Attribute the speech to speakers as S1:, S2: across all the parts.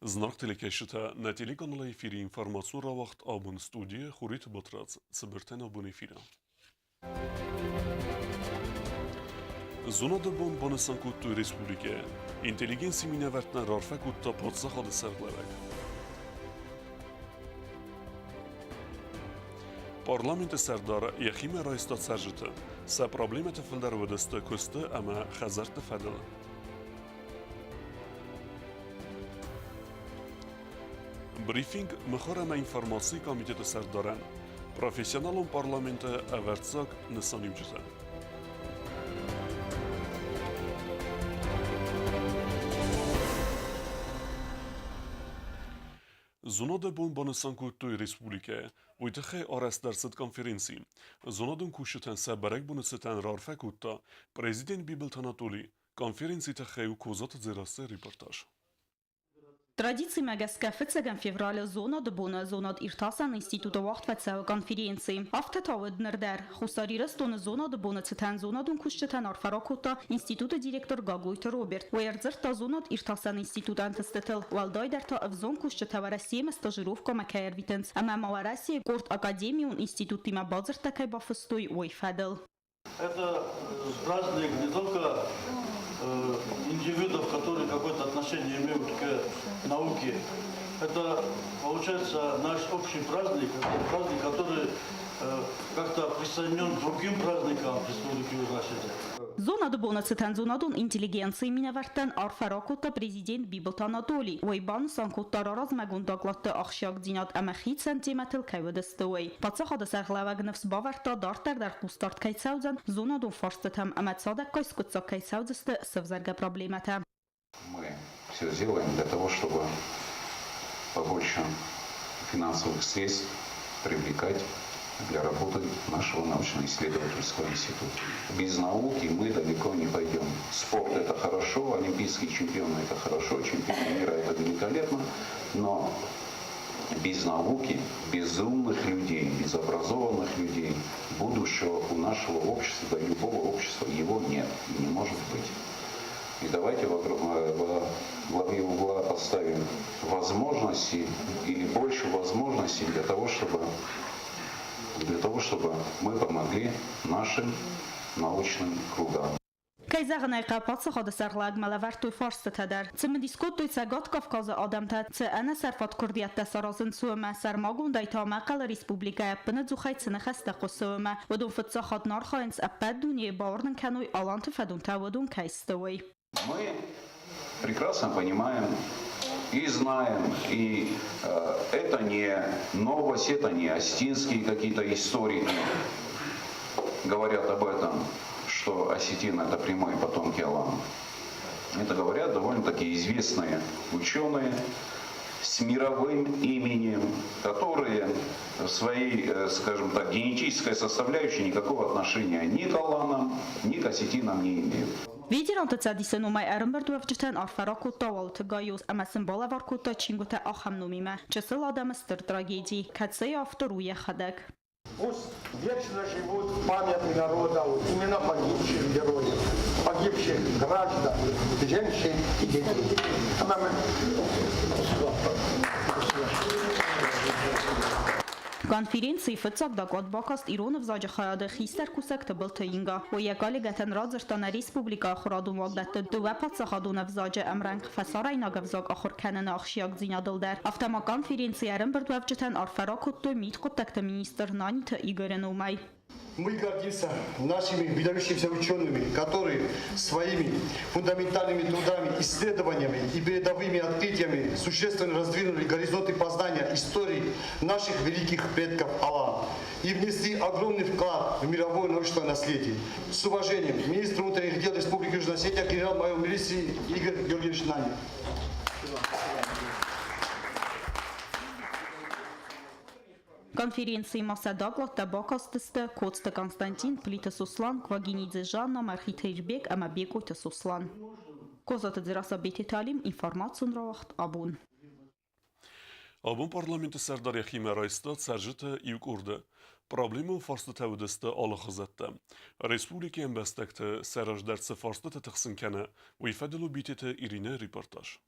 S1: Знак телекешите на телеканале эфире информацию равахт абун студия хурит батрац цибертен абун эфира. Zona de bon banısan kuttu Respublike, inteligensi minevertnen rarfe kutta patsa hadı serglerek. Parlamenti serdar yaxime raistat serjiti, se problemet filder vıdıstı kustu ama xazart fedil. Briefing مخارم informacji Komitetu Serdaran. Profesjonalom parlamenty Evertsak Nysaniucite. Zonada bun banısan kuttu Respublike, uytıxı aras dersit konferensi. Zonadın kuşutan seberek bunu siten rarfe kutta, Prezident Bibelt Anatoli, konferensi tıxı kozat zirası reportaj.
S2: Традиции мегаскафицеген февраля зона дбуна зонад иртасан института вахтвацев конференции. Автотавд нердер хусарирастон зона дбуна цитан зонадун кушчетан арфаракута института директор Гагуйт Роберт. Уерзерта зонад иртасан институт антестетел валдайдерта авзон кушчетава Россия стажировка макаервитенс. Ама Малороссия Корт Академиун институт тима базертакай бафустой ойфадел.
S3: Это праздник не только индивидов, которые какое-то отношение имеют к науке. Это, получается, наш общий праздник, праздник, который как-то присоединен к другим праздникам Республики Южная.
S2: Зона дбуна цитан зонадун интеллигенции минавертен арфаракута президент Бибелт Анатолий. Уйбан санкута рараз магундаглатты ахшак динат амахит сантиметр кайведестуй. Пацахада сарглавагневс баверта дартер дар кустарт кайцаудзан зонадун форстетам аматсадак кайскутса кайцаудзесты севзарга проблемата.
S4: Мы все сделаем для того, чтобы побольше финансовых средств привлекать для работы нашего научно-исследовательского института. Без науки мы далеко не пойдем. Спорт – это хорошо, олимпийские чемпионы – это хорошо, чемпионы мира – это великолепно, но без науки, без умных людей, без образованных людей будущего у нашего общества, да и любого общества, его нет и не может быть. И давайте во главе угла поставим возможности или больше возможностей для того, чтобы мы помогли нашим научным кругам.
S2: Кайзагнай капаца хада сарглаг малавартуй фарстатадер. Цим дискутуй цагат Кавказ адамта ц ана сарфат курдиятта саразын сума сармагун дайта мaqal республика яппны зухай цны хаста қосума. Вадун фатса хат нархаинс аппад дуния баорнын кануй аланты фадун тавадун кайстуй.
S4: Мы прекрасно понимаем и знаем, и это не новость, это не осетинские какие-то историки говорят об этом, что осетин это прямые потомки Алана. Это говорят довольно-таки известные ученые с мировым именем, которые в своей, скажем так, генетической составляющей никакого отношения ни к Аланам, ни к осетинам не имеют.
S2: Видеранта цадисен умай армбердуевчтен арфаракута валтгаюс амасен балаваркута чингута ахамнумима. Чесыл адамыстыр трагедии, кацей авторуя хадак.
S5: Пусть вечно живут в памяти народа имена погибших героев, погибших граждан, женщин и детей.
S2: Конференции фыцак дагод бакаст Иронов заджа хаяды хистер кусак табылты инга. О ягали гатен радзыртана республика ахураду магдатты дува пацахадуна взаджа амранг фасарайна гавзак ахур канен ахшияк зинядылдар. Автома конференциярын бірдуавчытан арфаракутты мит куттакты министр Нанита Игорен Умай.
S5: Мы гордимся нашими выдающимися учеными, которые своими фундаментальными трудами, исследованиями и передовыми открытиями существенно раздвинули горизонты познания истории наших великих предков Алан и внесли огромный вклад в мировое научное наследие. С уважением, министр внутренних дел Республики Южная Осетия, генерал-майор милиции Игорь Георгиевич Нанин.
S2: Конференции Масадагла Табакастысты Коцты Константин Плита Суслан Квагинидзе Жанна Мархитейрбек Амабекуйта Суслан. Козаты Дзираса Бети Талим информацион равахт Абун.
S1: Абун парламенти Сардар Яхиме Райстат Саржита Юг Урда. Проблему фарсты тәвдісті алы қызатты. Республика ембәстәкті Сараж дәртсі фарсты тәтіқсін кәні. Уйфәділу битеті Ирина репортаж.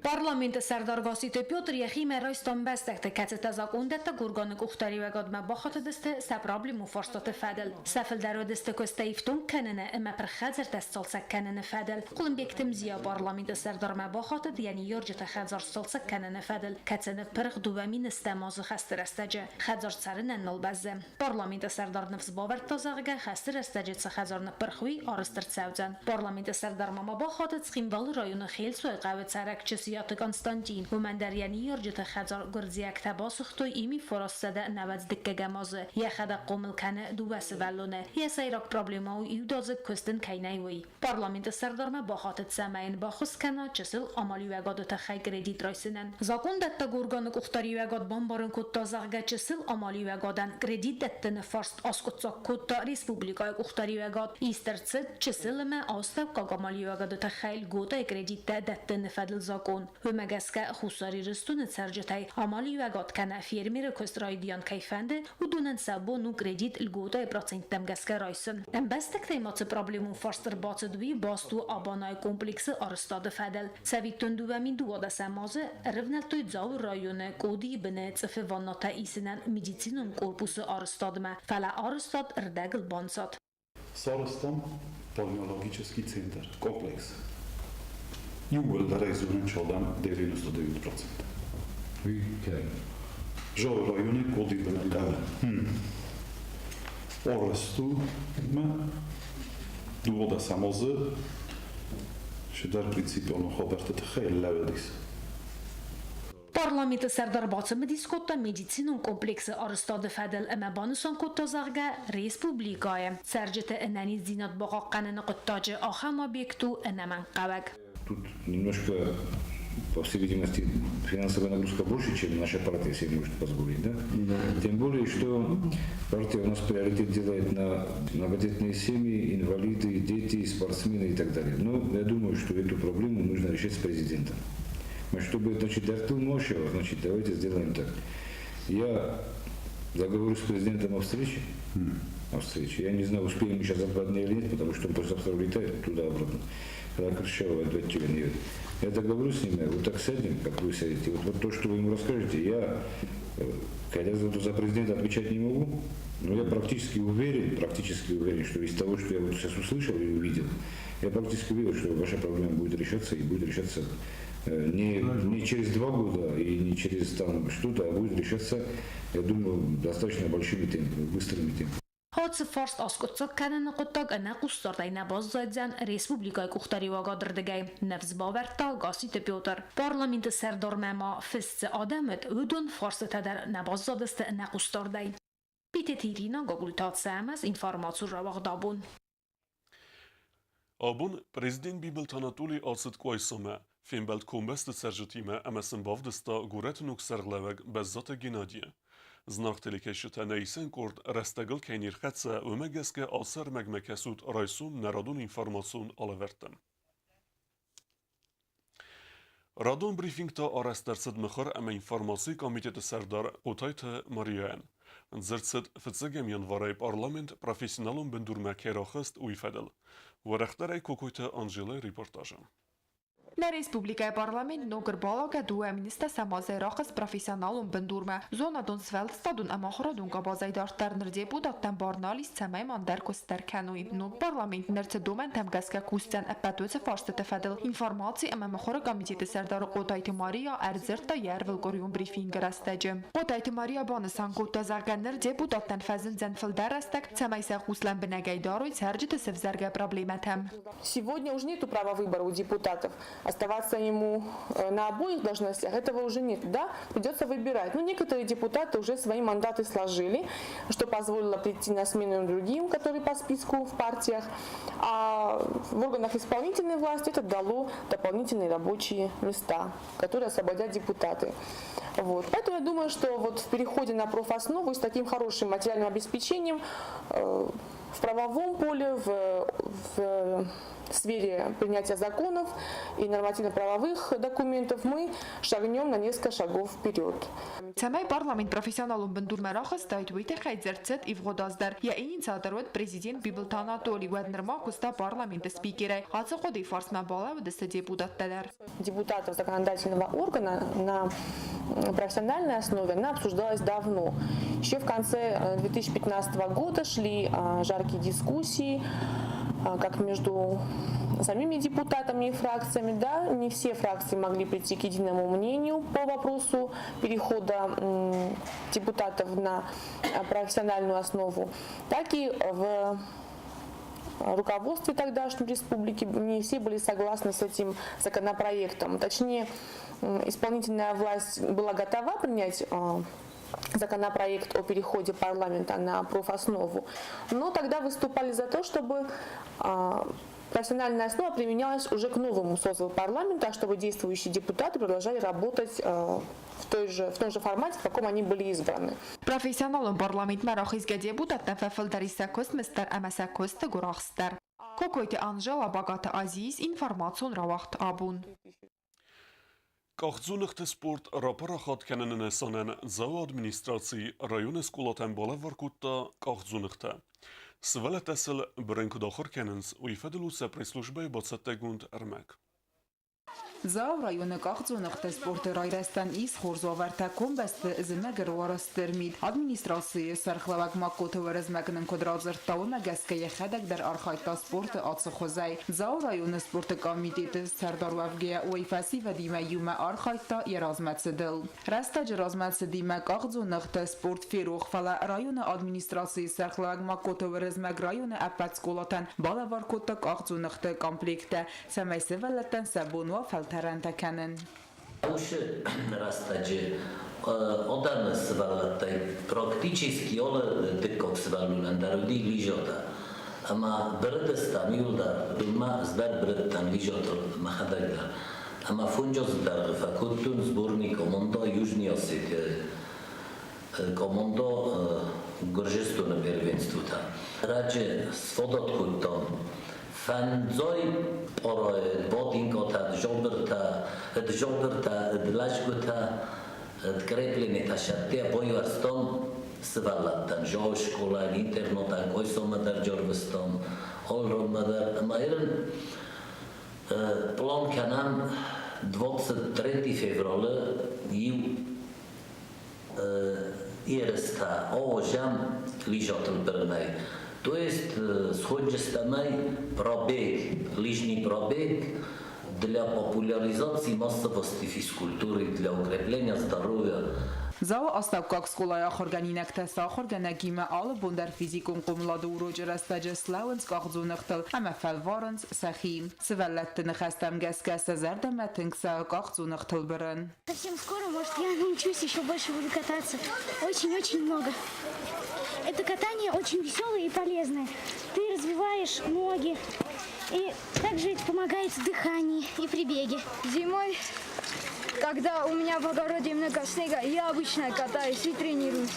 S6: Parlamenti Serdar Pjotr Jechime Royston Bestekte Kecete Zakundetta Gurganik Uhtariwegad ma baxat deste sa problem u forstate fedel. Sefel dero deste kosteiftun kenene ima perkhazir testalsa kenene fedel. Kulun bektim ziya Parlamenti Serdar ma baxat yani yorjete khazar stalsa kenene fedel. Kecene perg duvamin istemazı khastir estace. Khazar sarinen nalbazze. Parlamenti Serdar nefs bavert tazagga khastir estace tsa khazar perkhwi aristert savzan. Parlamenti Serdar ma baxat tskimval rayonu khil soy qavet sarakçısı Konstantin Humandaryani yorjete khazar gurziyak tabasıxtoy imi forastada navad dikke gamazı yaxada qomilkane duvası vallone yasayrak problema u iudazı kustin kaynaywi Parlamenti Serdarma baxatet samayin baxus kana çesil amali vegadota xay kredit raysinen Zakundatta gurganik uxtari vegad bombarın kuttazagga çesil amali vegadan kredit dettene farst askutsak kutta respublikay uxtari vegad istertset çesilme astav kagamali vegadota xayl gota kreditte dettene fadil zakon Hömegeske Husari Ristun Sergetay Amali Vegat Kana Firmire Kostraidian Kaifende u dunen sabo nu kredit ilgota procentem gaske Raysun. Embestek tematsy problemu forster bacedwi bastu abanay kompleksi arstade fedel. Savitun duvamin duoda samaze revneltoy zav rayone kodi bine cefe vannata isinen medicinun korpusu arstadme. Fala arstad rdegl bansat.
S7: Sarostan Pulmonologiczny Center, kompleks. Jugal realizujem čodan 99%. Žao rajone kodi brkale. Orrestu me duoda samozı šedar principijalno hoberte tħejl levedis.
S6: Parlamenti Serdar Bacımı diskotta medicinun kompleksi arstade fedel ema banusan kottazarga respublikaya. Sercete enani zinat baqaqqanını qottacı aham obyektu enaman qavak.
S8: Тут немножко, по всей видимости, финансовая нагрузка больше, чем наша партия себе может позволить, да? Тем более, что партия у нас приоритет делает на многодетные семьи, инвалиды, дети, спортсмены и так далее. Но я думаю, что эту проблему нужно решить с президентом. Чтобы, значит, Дартыл Мошева, значит, давайте сделаем так. Я договорюсь с президентом о встрече. Я не знаю, успеем мы сейчас за 2 дня или нет, потому что он послезавтра улетает туда-обратно. Я договорюсь с ними, вот так сядем, как вы сядете. Вот то, что вы ему расскажете, я, когда за президента отвечать не могу, но я практически уверен, что из того, что я вот сейчас услышал и увидел, я практически уверен, что ваша проблема будет решаться и будет решаться не через 2 года и не через там что-то, а будет решаться, я думаю, достаточно большими темпами, быстрыми темпами.
S6: Hadse farst askotsak kanene qottag ana qustarday nabaz zadzan respublikay kuxtari vagadrdagay nefs baverta Gasite Pjotr. Parlamenti Serdar Mema fisse adamet udun farst tadar nabaz zadeste ana qustarday. Pitetirina gogultat samaz informatsur ravagdabun.
S1: Abun prezident Bibel Tanatuli alsıt koysome Finbelt kombeste serjetime emesin bavdesta guretunuk sergleveg bezzata Genadiye. Znartelikeshte neysen kord restegel kenirketse ömegeske alser megmekesut raysun neradun informasyon alavertem. Radon briefingta arresterset mıxır eme informasi komiteti serdar Qutayte Mariyan. Zırtset fıtsegem yanvaray parlament profesyonalun bindurme keraxist uyfedel. Varaxtaray kokoyte Angele reportajı.
S9: La Respublika Parlament nogër balaga duhe minista samaze raqës profesionalun bëndurme. Zona dun sveld stadun ama xradun ka bazajдар tërnër deputatën barnalis samaj mandar kuster kanuj. Nuk parlament nërce domen tem gaske kusten e petuce fashtet e fedel. Informaci ama më xore komiteti serdar Qutayte Maria erzirta jervel korjun briefing rastecim. Qutayte Maria banısan kutta zarganır deputatën fezin zen filder rastek samaj se xuslen binegajdaruj sercite sevzerge problemetem.
S10: Сегодня уже нету права выбора у депутатов. Оставаться ему на обоих должностях, этого уже нет, да, придется выбирать. Но некоторые депутаты уже свои мандаты сложили, что позволило прийти на смену другим, которые по списку в партиях, а в органах исполнительной власти это дало дополнительные рабочие места, которые освободят депутаты. Вот. Поэтому я думаю, что вот в переходе на профоснову и с таким хорошим материальным обеспечением в правовом поле, в сфере принятия законов и нормативно-правовых документов мы шагнем на несколько шагов вперед.
S9: Цемей парламент профессионалун бендурме рахас тайт уйте хайдзерцет и вгодаздар. Я инициаторот президент Библ Танатоли Уэднерма куста парламенты спикеры. Ацоходы фарсма балавы десте депутатталар.
S10: Депутатов законодательного органа на профессиональной основе она обсуждалась давно. Еще в конце 2015 года шли жаркие дискуссии, как между самими депутатами и фракциями. Да, не все фракции могли прийти к единому мнению по вопросу перехода депутатов на профессиональную основу, так и в руководстве тогдашней республики не все были согласны с этим законопроектом. Точнее, исполнительная власть была готова принять законопроект о переходе парламента на профоснову, но тогда выступали за то, чтобы профессиональная основа применялась уже к новому созыву парламента, а чтобы действующие депутаты продолжали работать в том же формате, в каком они были избраны.
S9: Профессионалом парламент марахизга депутат на фефелдариса мистер Амасакост Гурахстер. Кокойте Анжела Багата Азиз информацион равахт абун.
S1: Կաղձունըղթը սպորտ ռապարախատ կենեն նեսանեն զավ ադմինիստրացի ռայոն էսկոլատեն բալավ վարկուտտա կաղձունըղթը։ Սվալ է տեսել բրենք դախոր կենենս ու իվեդլու սեպրեսլուժբայ բացատեգունդ ըրմեք։
S11: Zao rayonu Qaqzunuqta sporti rayrastan iz xorzovərtəkum bəstə izimə qırvarastırmid. Administrasiya sərxlavak makkotu vərizməkinin kodrazırtağı məgəskəyə xədəqdər arxaytda sporti atsı xozay. Zao rayonu sporti komiteti sərdar vəvgəyə uyfəsi və dimə yümə arxaytda yerazmətsidir. Rəstəcə razmətsidimə Qaqzunuqta sport feruq fələ rayonu administrasiya sərxlavak makkotu vərizmək rayonu əpətskolaten balavarkotda Qaqzunuqta komplektə səməysi vələtən səbunu və Tarantakanın.
S12: Уши растаджи одан свалатай практически ола декок свалулан даруди лижота. Ама бредестан юлдар дума збер бредтан лижотор махадагдар. Ама фунджоз дар факультун сборни комондо Южни Осетия. Комондо горжесто на первенството. Радже сводоткуто Fanzoi poroe botingota dżoberta dlaczgota dkrepleneta szattea bojarston svalatan żo szkola internata koisomadar dżorbeston olromadar mairen plon kanam 23 fevrola ju iresta ożam liżotel brnaj. То есть сходжестамай пробег, лыжный пробег для популяризации массовости физкультуры, для укрепления здоровья.
S11: Zao astavkak skolaya xorganinəktə xorganəgimə alı bundar fizikun qumladı uruc rəstəcə slavens qaqzunuqtıl əmə fəlvarens səxim. Sivəlləttini xəstəm gəskəstə zərdəmətіңsə qaqzunuqtıl bırın.
S13: Совсем скоро, может, я научусь еще больше буду кататься. Очень-очень много. Это катание очень веселое и полезное. Ты развиваешь ноги. И также это помогает в дыхании и при беге.
S14: Зимой, когда у меня в огороде много снега, я обычно катаюсь и тренируюсь.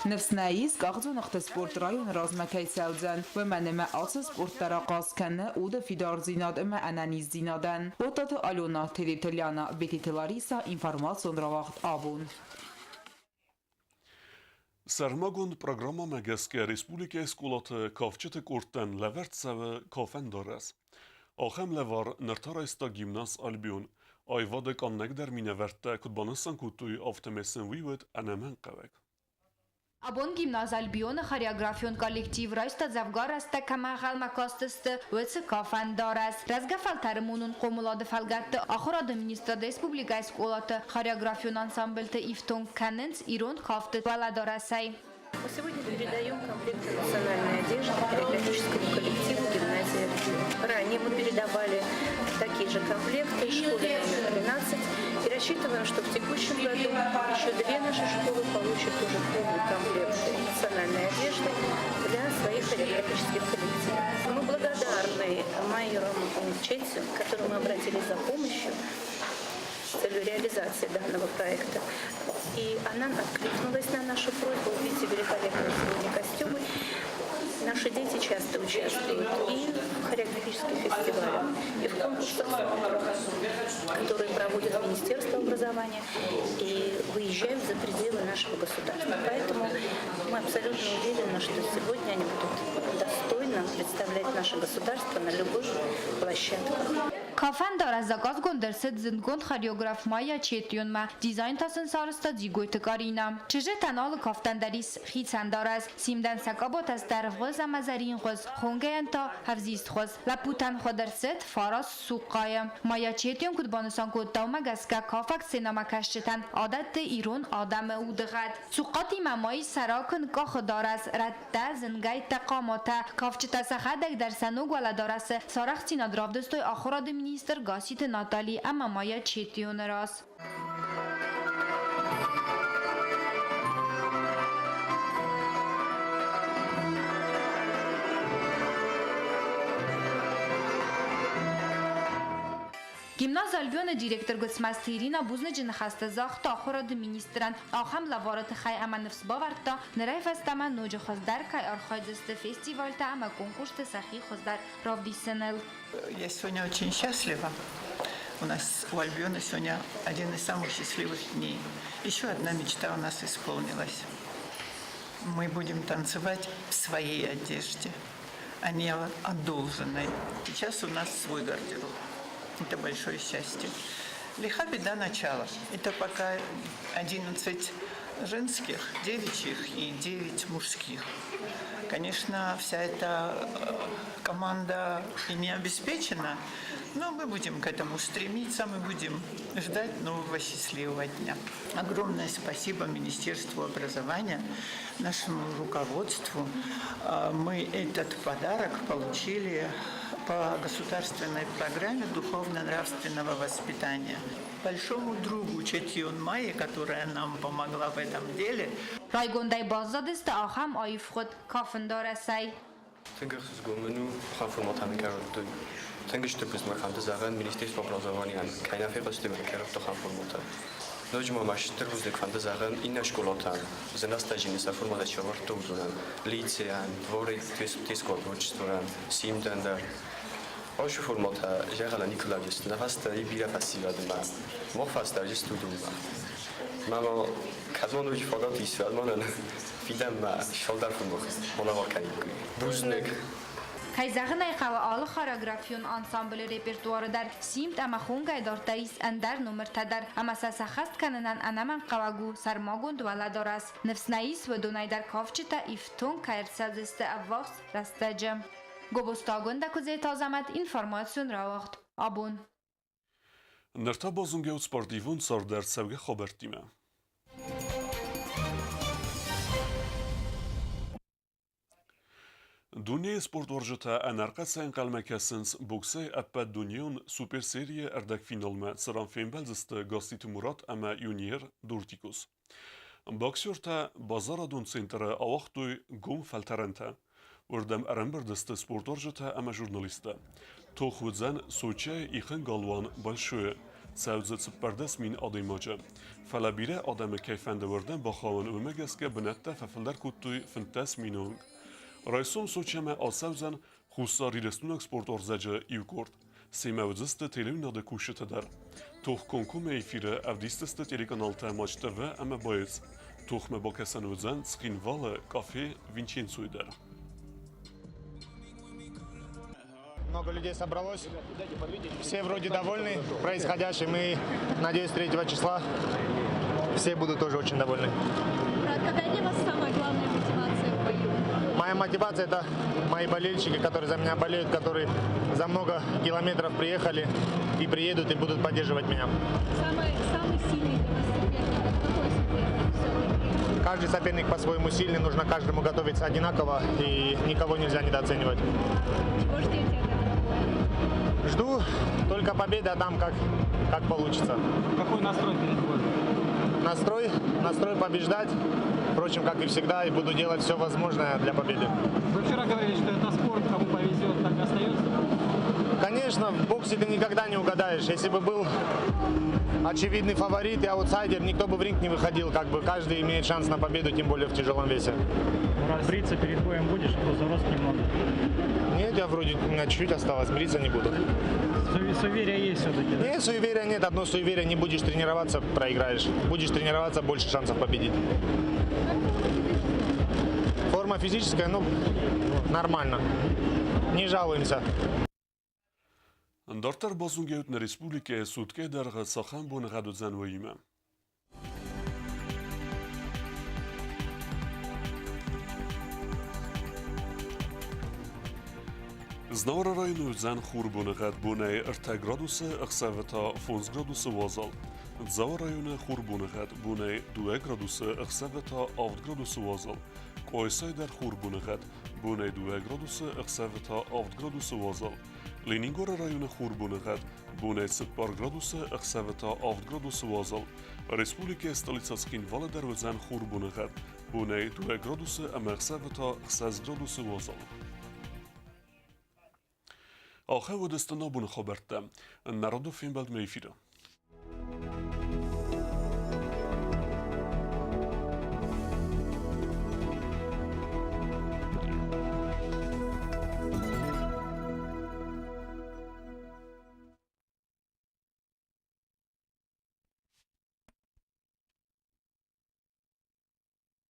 S11: Նվսնայիս Qaqzunuqta sport rayon razməkəy səvcən və mənimə atsı sportlara qazkənə u da fidar zinad əmə ənəniz zinadən. Otatı Alona Telitelyana Betiti Larisa informasyon ravaqt abun.
S1: Սարմագոն պրոգրամը գեսկե Ռեսպուլիկայի սկոլատը կավճտը կորտեն լևերտ սավը կավեն դորես։ Ախեմ լևար նրթարայստա գիմնաս ալբյուն, այվադը կաննեք դեր մինևերտը կուտբանըսան կուտույ ավտեմեսն վիվըտ անəmən qavək։
S9: Abon gimnaz Albion choreografion kollektiv raysta zavgarasta kamahal makostiste ötse kafan daras. Razgafaltarmunun qomulады falgatte axor administrada respublika skolata choreografion ансамбльте ифтон каненс ирон кафты валадорасай.
S15: Сегодня передаем комплект национальной одежды хореографическому коллективу гимназии Албион. Ранее мы передавали такие же комплекты школе номер 13 и рассчитываем, что в текущем году еще две наши школы получат уже полный комплект национальной одежды для своих хореографических коллективов. Мы благодарны майору Четсю, к которому мы обратились за помощью с целью реализации данного проекта. И она откликнулась на нашу просьбу. Увидите великолепные сегодня костюмы. Наши дети часто участвуют и в хореографических фестивалях, и в конкурсах, которые проводит Министерство образования, и выезжают за пределы нашего государства. Поэтому мы абсолютно уверены, что сегодня они будут достойно представлять наше государство на любых площадках.
S6: Կաֆեն դարազակած գոնդերսետ զնդգոն խարիոգրաֆ մայա չետյոնմա, դիզայն տասն սարստա ձիգոյթը կարինա։ Չժետան ալը կավտանդարիս խիցան դարազ, սիմդան սակաբոտ աս դարվղոզ ամազարին խոզ, խոնգեան տա հավզիստ խոզ, լապուտան խոդերսետ ֆարաս սուqqայը։ Մայա չետյոն կուտբանուսան կոտտավմա գասկա կավակ սենամակաշչետան, ադատ դե իրոն ադամը ուդղատ։ Սուqqատի մամայի սարակն կախը դարազ, ռատտա զնգայ տակամոտա, կավչտասախադակ դարսանու գվալադարասը, սարախցին ադրավդստոյ ախորադը Министр Гаситы Натали Амамая Четион раз. Gimnaz Albiona direktor gosmasti Irina Buznajin xasta zaxta axorad ministran axam lavarat xay amanfs bavarta nerey festama noje xozdar kay arxaydiste festivalta ama konkursta saxi xozdar ravdisenel.
S16: Я сегодня очень счастлива. У нас у Альбиона сегодня один из самых счастливых дней. Еще одна мечта у нас исполнилась. Мы будем танцевать в своей одежде, а не одолженной. Сейчас у нас свой гардероб. Это большое счастье. Лиха беда начала. Это пока 11 женских, девичьих и 9 мужских. Конечно, вся эта команда и не обеспечена, но мы будем к этому стремиться, мы будем ждать нового счастливого дня. Огромное спасибо Министерству образования, нашему руководству. Мы этот подарок получили по государственной программе духовно-нравственного воспитания. Большому другу Четион Майе, которая нам помогла в этом деле.
S6: Райгондай базадесте ахам айфхот кафендарасай.
S17: Тэнгэрс гомну хафурматан кароттой. Тэнгэрштэй бисмарханта заган Министерство образования кайнафеqsтэй кароттой хафурмата. Ножма маштер узлек фанта заган инна школотан. Занастажини сафурмата чаварто узунан. Лицеан, дворе тискот учствуран, симданда. Ошу формата жагала Николаевич, нафаста и бира фасивадма. Мофаста жестудума. Мамо казмонуч фагат исвадманан фидам шалдар формох. Монаваканикуй. Бузнек.
S6: Kayzağınay xava alı xoreografyon ansamblı repertuarı dar simt ama xungay dortais andar numurtadar ama sasaxast kananan anaman qavagu sarmagund valadoras nefsnais ve donaydar kavchita ifton kayrsaziste avvaks rastacım. Gobostagun da kuzey tazamat informasyon ravaqt. Abun.
S1: Nërta bozunge u sportivun sar der sevge xabertime. Dünya sport orjeta anarqa sen qalmakasins bokse appat dunyon super seriye erdek finalme sıran fembelziste Gastit Murat ama junior Durtikus. Boksyorta bazara dun centre avaqtuy gum faltaranta. Urdem aramberdiste sport orjeta ama jurnaliste. Toxudzen Soçe ixin galvan большое. Savzet sperdes min adaymaca. Falabire adamı keyfende verden baxavan ömegeske binette fefiller kuttuy fintes minung. Raysom Soçeme asavzen xusari restunak sport orzacı ivkort. Semevziste televizyon kuşete der. Tox konkume efire avdisteste telekanalta maç TV ama bayez. Toxme bakesen özen skinvale kafe Vincenzo der.
S18: Много людей собралось, все вроде довольны происходящим, и, надеюсь, 3 числа все будут тоже очень довольны.
S19: Какая для вас самая главная мотивация в бою?
S18: Моя мотивация – это мои болельщики, которые за меня болеют, которые за много километров приехали и приедут и будут поддерживать меня.
S19: Самый сильный для вас соперник – это какой соперник?
S18: Каждый соперник по-своему сильный, нужно каждому готовиться одинаково, и никого нельзя недооценивать.
S19: Чего ждете от этого?
S18: Жду только победы, а там как получится.
S20: Какой настрой перед боем?
S18: Настрой побеждать, впрочем, как и всегда, и буду делать все возможное для победы.
S20: Вы вчера говорили, что это спорт, кому повезет, так и остается?
S18: Конечно, в боксе ты никогда не угадаешь. Если бы был очевидный фаворит и аутсайдер, никто бы в ринг не выходил. Как бы каждый имеет шанс на победу, тем более в тяжелом весе.
S20: Бриться перед боем будешь, просто рост немного.
S18: Нет, я вроде, у меня чуть-чуть осталось, бриться не буду.
S20: Суеверия есть все-таки?
S18: Нет, суеверия нет. Одно суеверие, не будешь тренироваться, проиграешь. Будешь тренироваться, больше шансов победить. Форма физическая, ну, нормально. Не жалуемся.
S1: Դարտար բազունգեութն ռեսպուլիկե սուտկե դարղը սախան բոն ғադուձան վայիմը։ Znavara rayonu zan xurbunu qad bunay irta gradusi iqsavata 11 gradusi vazal. Zavara rayonu xurbunu qad bunay 2 gradusi iqsavata 7 gradusi vazal. Qoysay dar xurbunu qad bunay 2 gradusi iqsavata 7 gradusi vazal. Leningora rayonu xurbunu qad bunay 10 gradusi iqsavata 7 gradusi vazal. Respublika stolitsaskin Valadar zan xurbunu qad bunay 2 gradusi iqsavata 10 gradusi vazal. آخه و دستنا بون خبرته نرادو فیلم بلد میفیره